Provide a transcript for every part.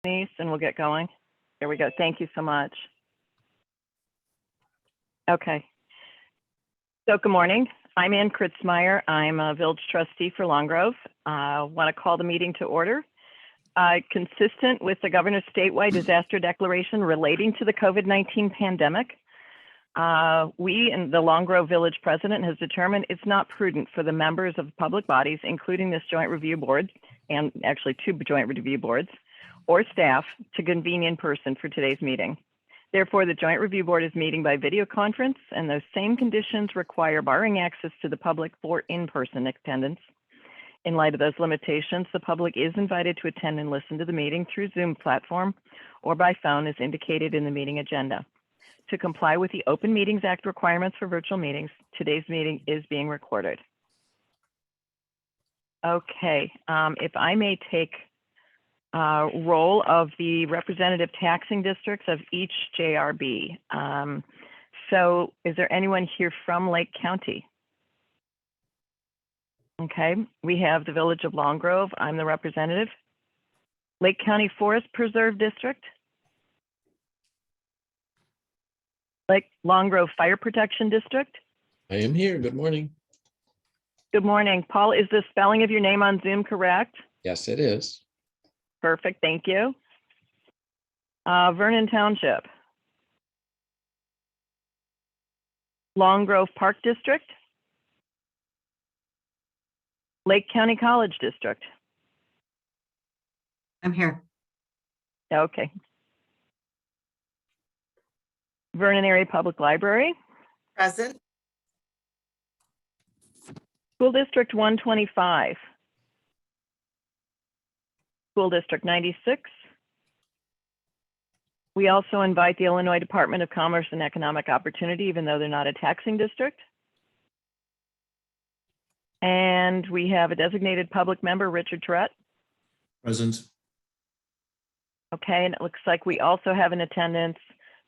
Denise, and we'll get going. There we go. Thank you so much. Okay. So good morning. I'm Ann Kritzmeyer. I'm a village trustee for Long Grove. I want to call the meeting to order. Consistent with the governor's statewide disaster declaration relating to the COVID-19 pandemic, we and the Long Grove Village President has determined it's not prudent for the members of public bodies, including this joint review board, and actually 2 joint review boards, or staff to convene in person for today's meeting. Therefore, the joint review board is meeting by video conference, and those same conditions require barring access to the public for in-person attendance. In light of those limitations, the public is invited to attend and listen to the meeting through Zoom platform or by phone as indicated in the meeting agenda. To comply with the Open Meetings Act requirements for virtual meetings, today's meeting is being recorded. Okay, if I may take roll of the representative taxing districts of each JRB. So is there anyone here from Lake County? Okay, we have the Village of Long Grove. I'm the representative. Lake County Forest Preserve District. Lake Long Grove Fire Protection District. I am here. Good morning. Good morning. Paul, is the spelling of your name on Zoom correct? Yes, it is. Perfect, thank you. Vernon Township. Long Grove Park District. Lake County College District. I'm here. Okay. Vernon Area Public Library. Present. School District 125. School District 96. We also invite the Illinois Department of Commerce and Economic Opportunity, even though they're not a taxing district. And we have a designated public member, Richard Tourette. Present. Okay, and it looks like we also have in attendance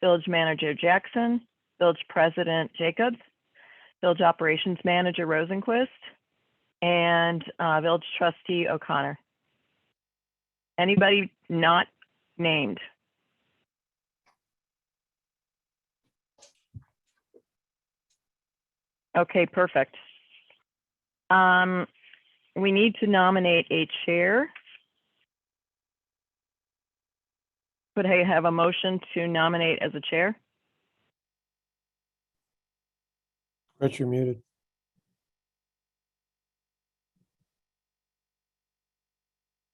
Village Manager Jackson, Village President Jacobs, Village Operations Manager Rosenquist, and Village Trustee O'Connor. Anybody not named? Okay, perfect. We need to nominate a chair. Could I have a motion to nominate as a chair? Rich, you're muted.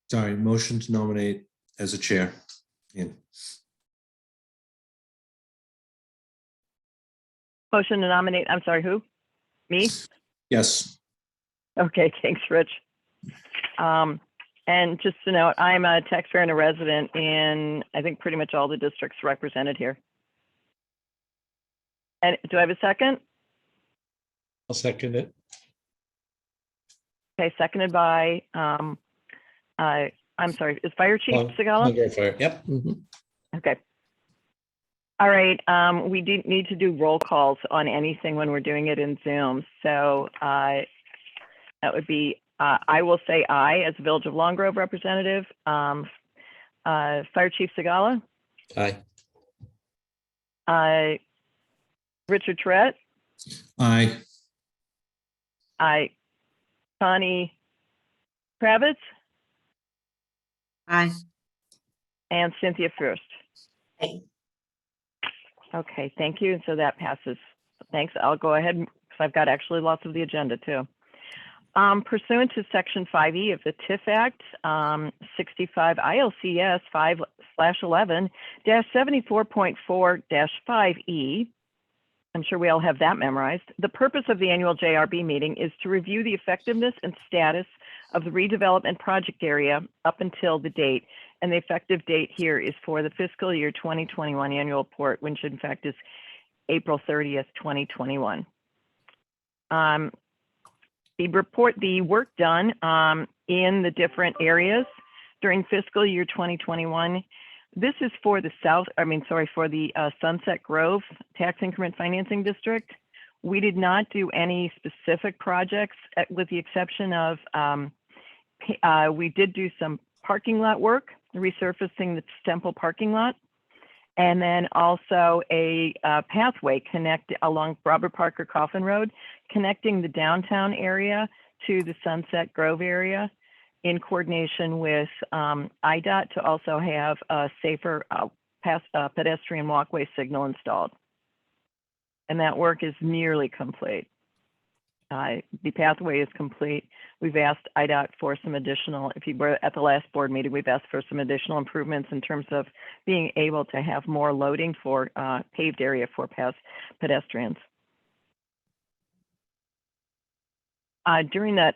Sorry, motion to nominate as a chair. Ian. Motion to nominate, I'm sorry, who? Me? Yes. Okay, thanks, Rich. And just to note, I'm a taxpayer and a resident in, I think, pretty much all the districts represented here. And do I have a second? I'll second it. Okay, seconded by, I'm sorry, is Fire Chief Segala? Go for it. Yep. Mhm. Okay. All right, we do need to do roll calls on anything when we're doing it in Zoom. So that would be, I will say aye as Village of Long Grove representative. Fire Chief Segala. Aye. Richard Tourette. Aye. Connie Kravitz. Aye. And Cynthia Furst. Aye. Okay, thank you. So that passes. Thanks. I'll go ahead because I've got actually lots of the agenda too. Pursuant to Section 5E of the TIF Act, 65 ILCS 5/11-74.4-5E, I'm sure we all have that memorized. The purpose of the annual JRB meeting is to review the effectiveness and status of the redevelopment project area up until the date. And the effective date here is for the fiscal year 2021 annual report, which in fact is April 30th, 2021. The work done in the different areas during fiscal year 2021. This is for the for the Sunset Grove Tax Increment Financing District. We did not do any specific projects with the exception of, we did do some parking lot work resurfacing the Temple parking lot, and then also a pathway connect along Robert Parker Coffin Road, connecting the downtown area to the Sunset Grove area in coordination with IDOT to also have a safer pedestrian walkway signal installed. And that work is nearly complete. The pathway is complete. We've asked IDOT for some additional, if you were at the last board meeting, we've asked for some additional improvements in terms of being able to have more loading for paved area for pedestrians. During that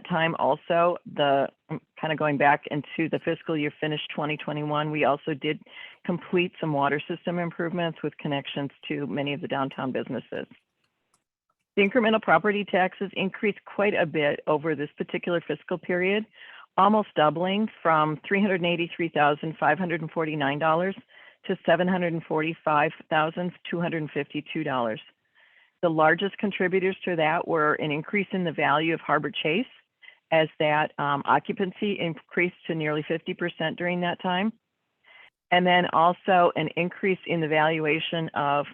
time also, kind of going back into the fiscal year finished 2021, we also did complete some water system improvements with connections to many of the downtown businesses. The incremental property taxes increased quite a bit over this particular fiscal period, almost doubling from $383,549 to $745,252. The largest contributors to that were an increase in the value of Harbor Chase, as that occupancy increased to nearly 50% during that time. And then also an increase in the valuation of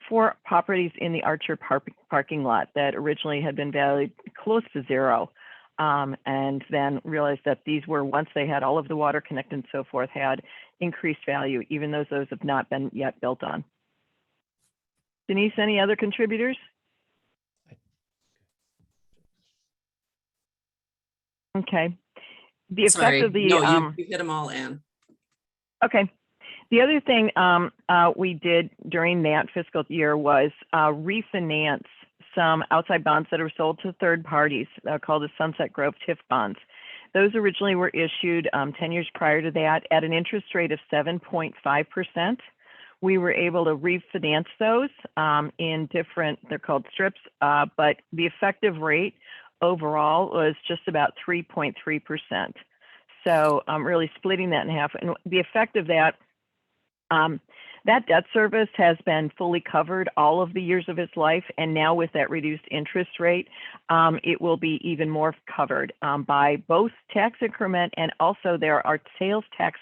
4 properties in the Archer parking lot that originally had been valued close to zero, and then realized that these were, once they had all of the water connected and so forth, had increased value, even though those have not been yet built on. Denise, any other contributors? Okay. The effect Sorry, of the no, you hit them all, Ann. okay. The other thing we did during that fiscal year was refinance some outside bonds that are sold to third parties called the Sunset Grove TIF bonds. Those originally were issued 10 years prior to that at an interest rate of 7.5%. We were able to refinance those in different, they're called strips, but the effective rate overall was just about 3.3%. So really splitting that in half. And the effect of that, that debt service has been fully covered all of the years of its life. And now with that reduced interest rate, it will be even more covered by both tax increment, and also there are sales tax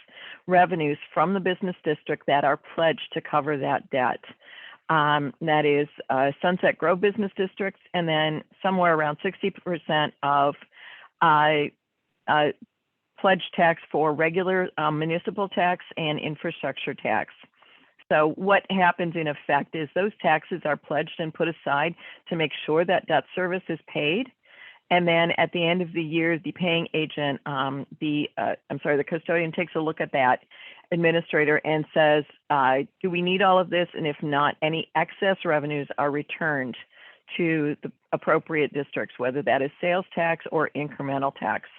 revenues from the business district that are pledged to cover that debt. That is Sunset Grove business districts, and then somewhere around 60% of pledge tax for regular municipal tax and infrastructure tax. So what happens in effect is those taxes are pledged and put aside to make sure that debt service is paid. And then at the end of the year, the paying agent, the custodian takes a look at that administrator and says, do we need all of this? And if not, any excess revenues are returned to the appropriate districts, whether that is sales tax or incremental tax.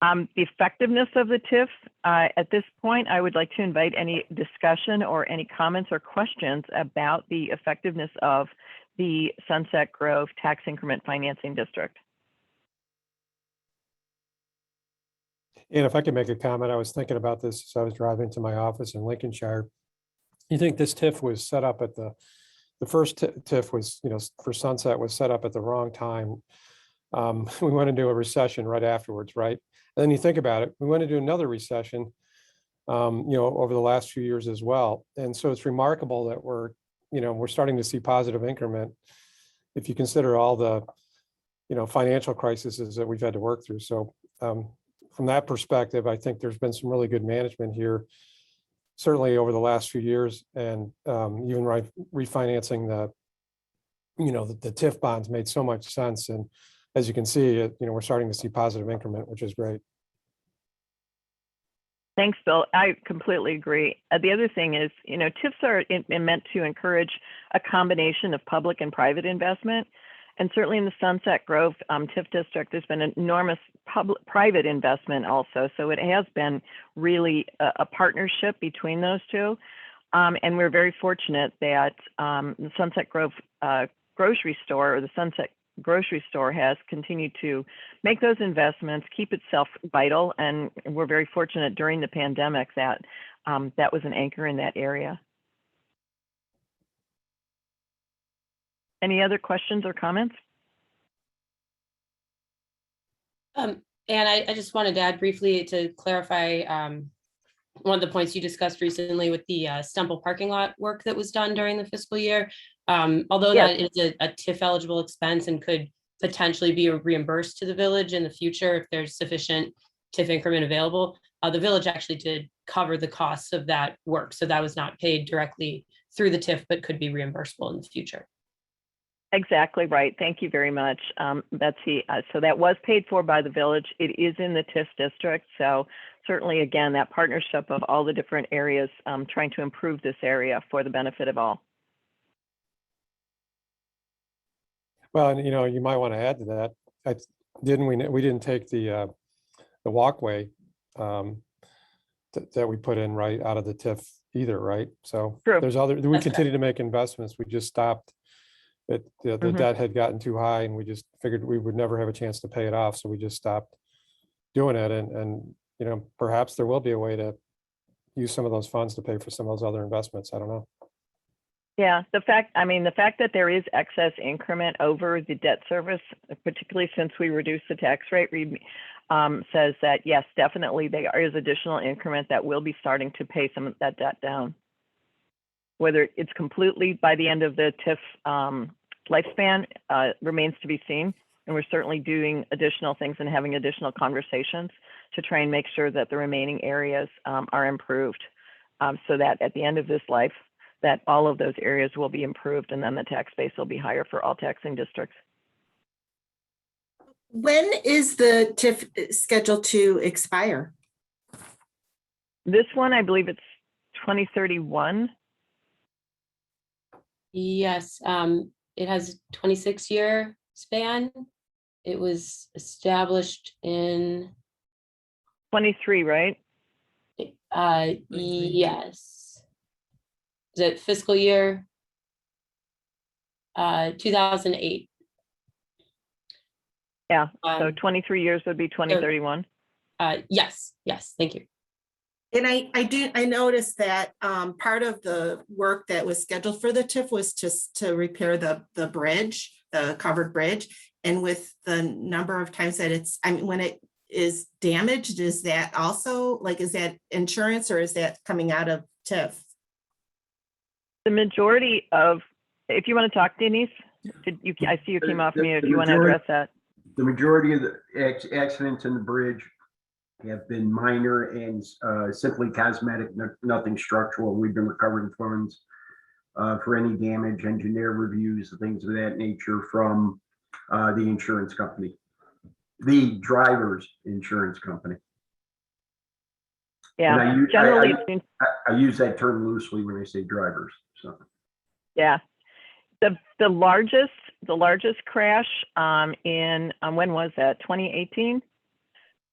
The effectiveness of the TIF, at this point, I would like to invite any discussion or any comments or questions about the effectiveness of the Sunset Grove Tax Increment Financing District. And if I could make a comment, I was thinking about this as I was driving to my office in Lincolnshire. You think this TIF was set up at the first TIF was, for Sunset was set up at the wrong time. We went into a recession right afterwards, right? And then you think about it, we went into another recession, over the last few years as well. And so it's remarkable that we're starting to see positive increment if you consider all the, financial crises that we've had to work through. So from that perspective, I think there's been some really good management here, certainly over the last few years, and even refinancing the TIF bonds made so much sense. And as you can see, we're starting to see positive increment, which is great. Thanks, Bill. I completely agree. The other thing is, TIFs are meant to encourage a combination of public and private investment. And certainly in the Sunset Grove TIF district, there's been enormous private investment also. So it has been really a partnership between those two. And we're very fortunate that the Sunset Grove grocery store, or the Sunset grocery store, has continued to make those investments, keep itself vital, and we're very fortunate during the pandemic that that was an anchor in that area. Any other questions or comments? And I just wanted to add briefly to clarify one of the points you discussed recently with the Stemple parking lot work that was done during the fiscal year. Although Yes. that is a TIF eligible expense and could potentially be reimbursed to the village in the future if there's sufficient TIF increment available, the village actually did cover the costs of that work. So that was not paid directly through the TIF, but could be reimbursable in the future. Exactly right. Thank you very much, Betsy. So that was paid for by the village. It is in the TIF district. So certainly, again, that partnership of all the different areas trying to improve this area for the benefit of all. Well, and you might want to add to that. We didn't take the walkway that we put in right out of the TIF either, right? So True. we That's continue to make investments. We just stopped. The debt had gotten too high, and we just figured we would never have a chance to pay it off, so we just stopped doing it. And perhaps there will be a way to use some of those funds to pay for some of those other investments. I don't know. Yeah, the fact that there is excess increment over the debt service, particularly since we reduced the tax rate, says that yes, definitely there is additional increment that will be starting to pay some of that debt down. Whether it's completely by the end of the TIF lifespan remains to be seen. And we're certainly doing additional things and having additional conversations to try and make sure that the remaining areas are improved so that at the end of this life, that all of those areas will be improved and then the tax base will be higher for all taxing districts. When is the TIF scheduled to expire? This one, I believe it's 2031. Yes, it has a 26-year span. It was established in 23, right? yes. Is it fiscal year 2008? Yeah, so Um, 23 years would be 2031. yes, thank you. And I noticed that part of the work that was scheduled for the TIF was just to repair the bridge, the covered bridge. And with the number of times that when it is damaged, is that also is that insurance or is that coming out of TIF? The majority of, if you want to talk, Denise, I see you came off mute. If you want to address that. The majority of the accidents in the bridge have been minor and simply cosmetic, nothing structural. We've been recovering funds for any damage, engineer reviews, things of that nature from the insurance company, the driver's insurance company. Yeah, And generally, I use that term loosely when I say drivers. So yeah, the largest crash in when was that? 2018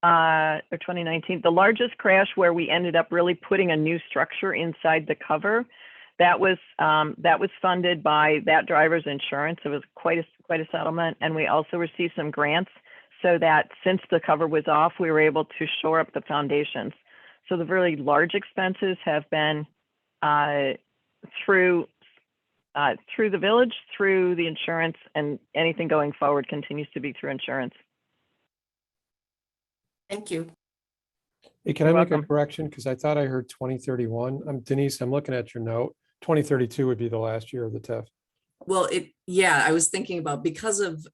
or 2019? The largest crash where we ended up really putting a new structure inside the cover. That was funded by that driver's insurance. It was quite a settlement, and we also received some grants so that since the cover was off, we were able to shore up the foundations. So the really large expenses have been through the village, through the insurance, and anything going forward continues to be through insurance. Thank you. Hey, can You're I make welcome. a correction? Because I thought I heard 2031. Denise, I'm looking at your note. 2032 would be the last year of the TIF. Well, I was thinking about because of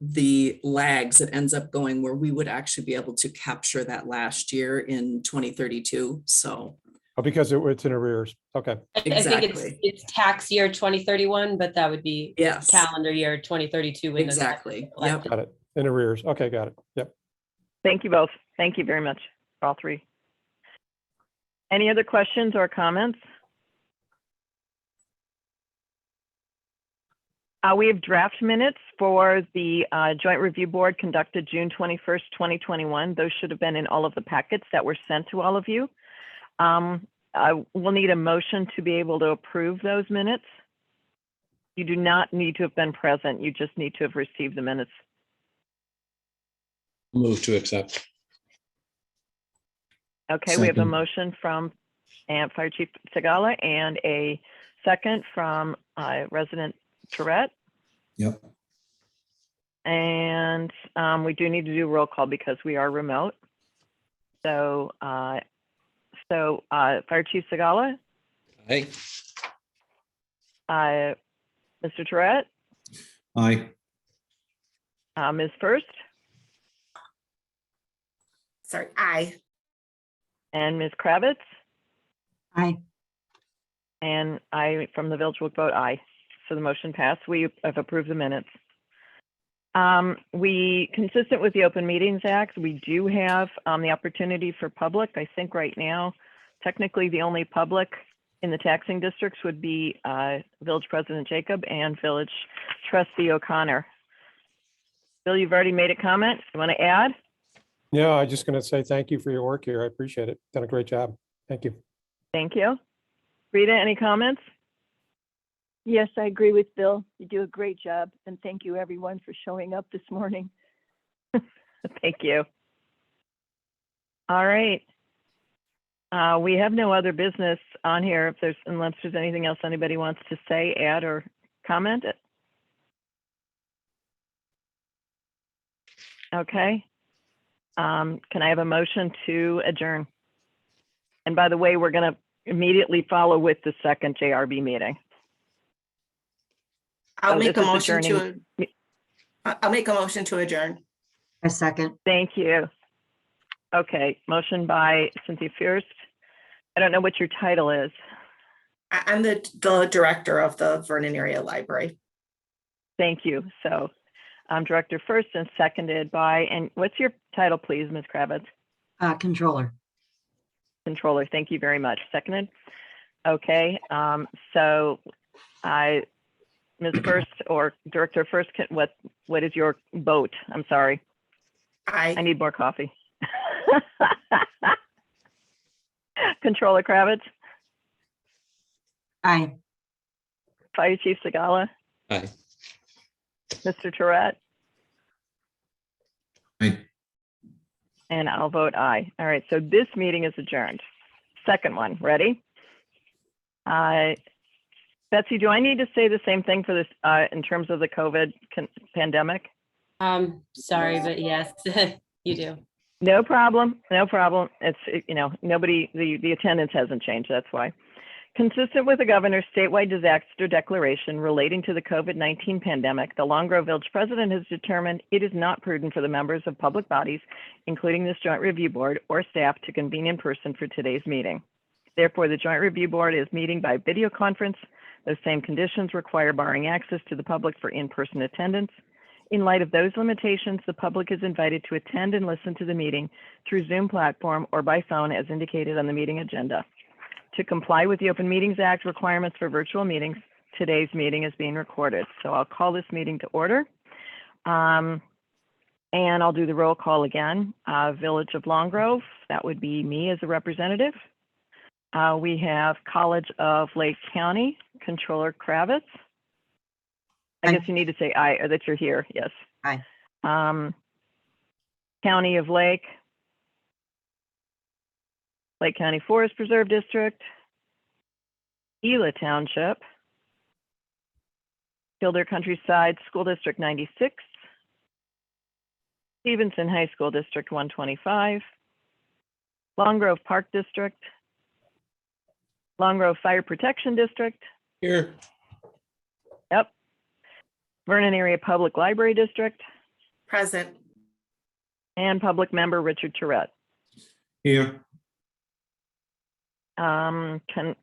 the lags, it ends up going where we would actually be able to capture that last year in 2032. So. Oh, because it's in arrears. Okay. I think Exactly. it's tax year 2031, but that would be Yes, calendar year 2032. when the tax exactly. is collected. Yep. Got it. In arrears. Okay, got it. Yep. Thank you both. Thank you very much, all three. Any other questions or comments? We have draft minutes for the Joint Review Board conducted June 21st, 2021. Those should have been in all of the packets that were sent to all of you. We'll need a motion to be able to approve those minutes. You do not need to have been present. You just need to have received the minutes. Move to accept. Okay, we have a Second. motion from Fire Chief Segala and a second from Resident Tourette. Yep. And we do need to do roll call because we are remote. So, Fire Chief Segala, Aye. Mr. Tourette, Aye. Ms. First, Sorry, aye. and Ms. Kravitz, Aye. and I from the village will vote aye. So the motion passed. We have approved the minutes. Consistent with the Open Meetings Act, we do have the opportunity for public. I think right now, technically the only public in the taxing districts would be Village President Jacob and Village Trustee O'Connor. Bill, you've already made a comment. You want to add? Yeah, I'm just going to say thank you for your work here. I appreciate it. Done a great job. Thank you. Thank you. Rita, any comments? Yes, I agree with Bill. You do a great job. And thank you everyone for showing up this morning. Thank you. All right. We have no other business on here unless there's anything else anybody wants to say, add, or comment. Okay. Can I have a motion to adjourn? And by the way, we're going to immediately follow with the second JRB meeting. I'll Oh, make this a is motion adjourning. I'll make a motion to adjourn. A second. Thank you. Okay, motion by Cynthia Fierst. I don't know what your title is. I'm the director of the Vernon Area Library. Thank you. So I'm director first and seconded by, and what's your title, please, Ms. Kravitz? Controller. Controller. Thank you very much. Seconded. Okay. So Ms. First or Director First, what is your vote? I'm sorry. I need more coffee. Controller Kravitz, Aye. Fire Chief Segala, Aye. Mr. Tourette, Aye. and I'll vote aye. All right, so this meeting is adjourned. Second one, ready? Betsy, do I need to say the same thing for this in terms of the COVID pandemic? Sorry, but yes, you do. No problem. No problem. It's, the attendance hasn't changed. That's why. Consistent with the governor's statewide disaster declaration relating to the COVID-19 pandemic, the Long Grove Village President has determined it is not prudent for the members of public bodies, including this Joint Review Board or staff, to convene in person for today's meeting. Therefore, the Joint Review Board is meeting by video conference. Those same conditions require barring access to the public for in-person attendance. In light of those limitations, the public is invited to attend and listen to the meeting through Zoom platform or by phone as indicated on the meeting agenda. To comply with the Open Meetings Act requirements for virtual meetings, today's meeting is being recorded. So I'll call this meeting to order. And I'll do the roll call again. Village of Long Grove, that would be me as a representative. We have College of Lake County, Controller Kravitz. I guess you need to say aye, or that you're here, yes. Aye. County of Lake County Forest Preserve District, Gila Township, Kildare Countryside School District 96, Stevenson High School District 125, Long Grove Park District, Long Grove Fire Protection District. Here. Yep. Vernon Area Public Library District. Present. And Public Member Richard Tourette. Here.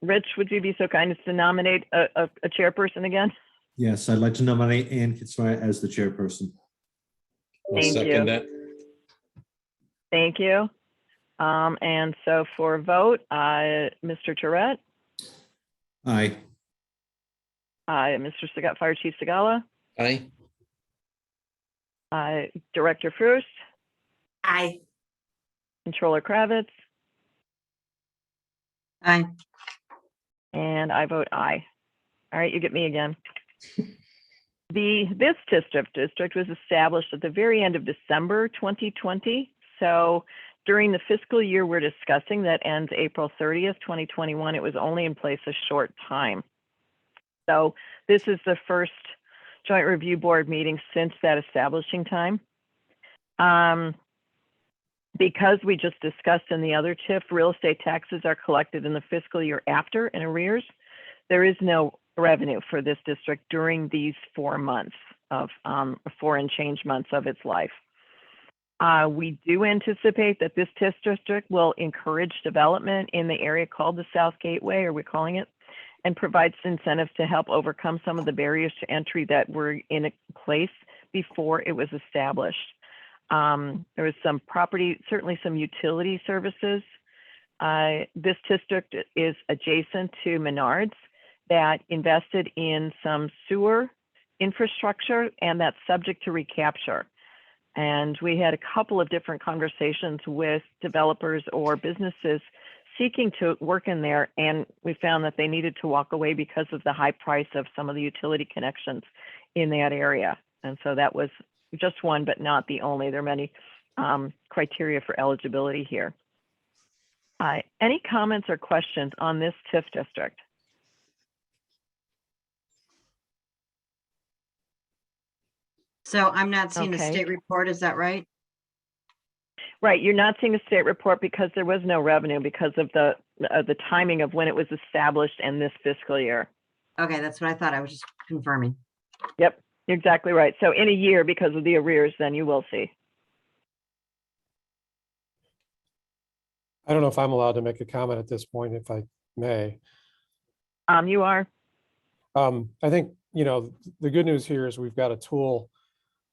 Rich, would you be so kind as to nominate a chairperson again? Yes, I'd like to nominate Ann Kitzmeier as the chairperson. I'll Thank second you. That. Thank you. And so for a vote, Mr. Tourette. Aye. Mr. Fire Chief Segala. Aye. Director First. Aye. Controller Kravitz. Aye. And I vote aye. All right, you get me again. This district was established at the very end of December 2020. So during the fiscal year we're discussing that ends April 30th, 2021, it was only in place a short time. So this is the first joint review board meetings since that establishing time. Because we just discussed in the other TIF, real estate taxes are collected in the fiscal year after in arrears. There is no revenue for this district during these 4 months of 4 and change months of its life. We do anticipate that this TIF district will encourage development in the area called the South Gateway, or we're calling it, and provides incentives to help overcome some of the barriers to entry that were in place before it was established. There was some property, certainly some utility services. This district is adjacent to Menards that invested in some sewer infrastructure, and that's subject to recapture. And we had a couple of different conversations with developers or businesses seeking to work in there, and we found that they needed to walk away because of the high price of some of the utility connections in that area. And so that was just one, but not the only. There are many criteria for eligibility here. Any comments or questions on this TIF district? So I'm not seeing a Okay. state report, is that right? Right, you're not seeing a state report because there was no revenue because of the timing of when it was established and this fiscal year. Okay, that's what I thought. I was just confirming. Yep, you're exactly right. So in a year, because of the arrears, then you will see. I don't know if I'm allowed to make a comment at this point, if I may. You are. I think, the good news here is we've got a tool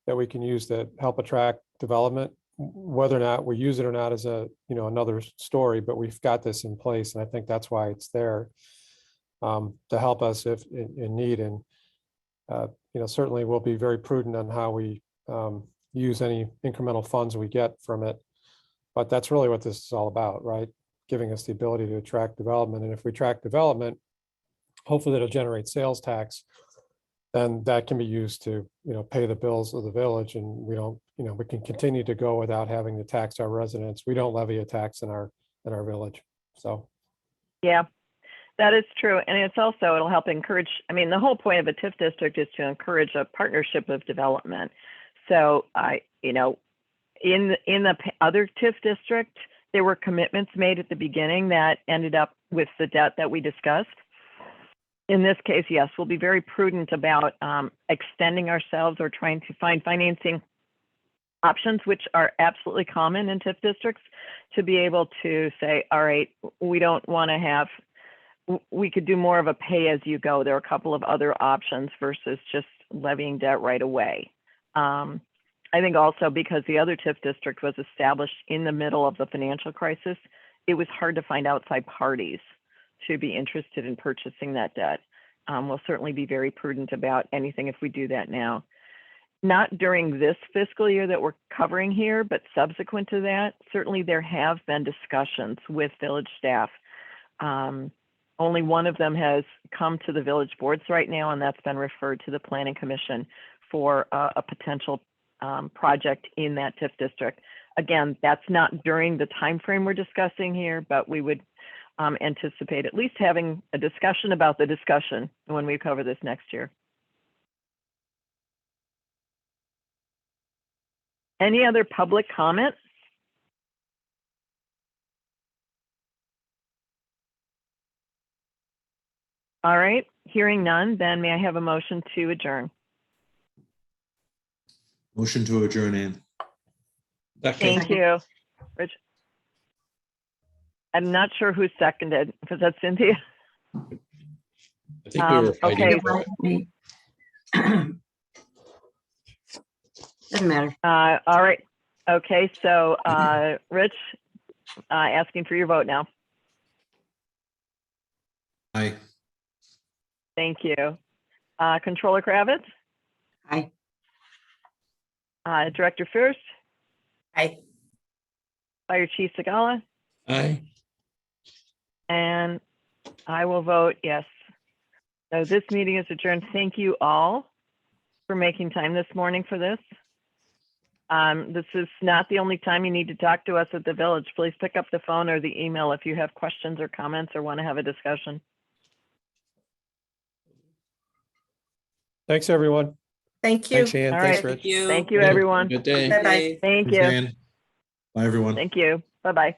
that we can use to help attract development. Whether or not we use it or not is another story, but we've got this in place, and I think that's why it's there to help us if in need. And certainly we'll be very prudent on how we use any incremental funds we get from it. But that's really what this is all about, right? Giving us the ability to attract development, and if we attract development, hopefully that'll generate sales tax. Then that can be used to, pay the bills of the village, and we don't, we can continue to go without having to tax our residents. We don't levy a tax in our village. So. Yeah, that is true. And it's also, it'll help encourage, the whole point of a TIF district is to encourage a partnership of development. So in the other TIF district, there were commitments made at the beginning that ended up with the debt that we discussed. In this case, yes, we'll be very prudent about extending ourselves or trying to find financing options, which are absolutely common in TIF districts, to be able to say, all right, we don't want to have, we could do more of a pay as you go. There are a couple of other options versus just levying debt right away. I think also because the other TIF district was established in the middle of the financial crisis, it was hard to find outside parties to be interested in purchasing that debt. We'll certainly be very prudent about anything if we do that now. Not during this fiscal year that we're covering here, but subsequent to that, certainly there have been discussions with village staff. Only one of them has come to the village boards right now, and that's been referred to the Planning Commission for a potential project in that TIF district. Again, that's not during the time frame we're discussing here, but we would anticipate at least having a discussion about the discussion when we cover this next year. Any other public comment? All right, hearing none, then may I have a motion to adjourn? Motion to adjourn, Ann. Thank you. Rich. I'm not sure who seconded. Was that Cynthia? I think we were fighting. Okay. about it. Doesn't matter. All right. Okay, so Rich, asking for your vote now. Aye. Thank you. Controller Kravitz, Aye. Director Fierce, Aye. Fire Chief Segala, Aye. and I will vote yes. So this meeting is adjourned. Thank you all for making time this morning for this. This is not the only time you need to talk to us at the village. Please pick up the phone or the email if you have questions or comments or want to have a discussion. Thanks, everyone. Thank you. Thanks, Ann. All Thanks, right. Rich. You. Thank you, Yeah. everyone. Good day. Bye-bye. Thank Thanks, you. Ann. Bye, everyone. Thank you. Bye-bye.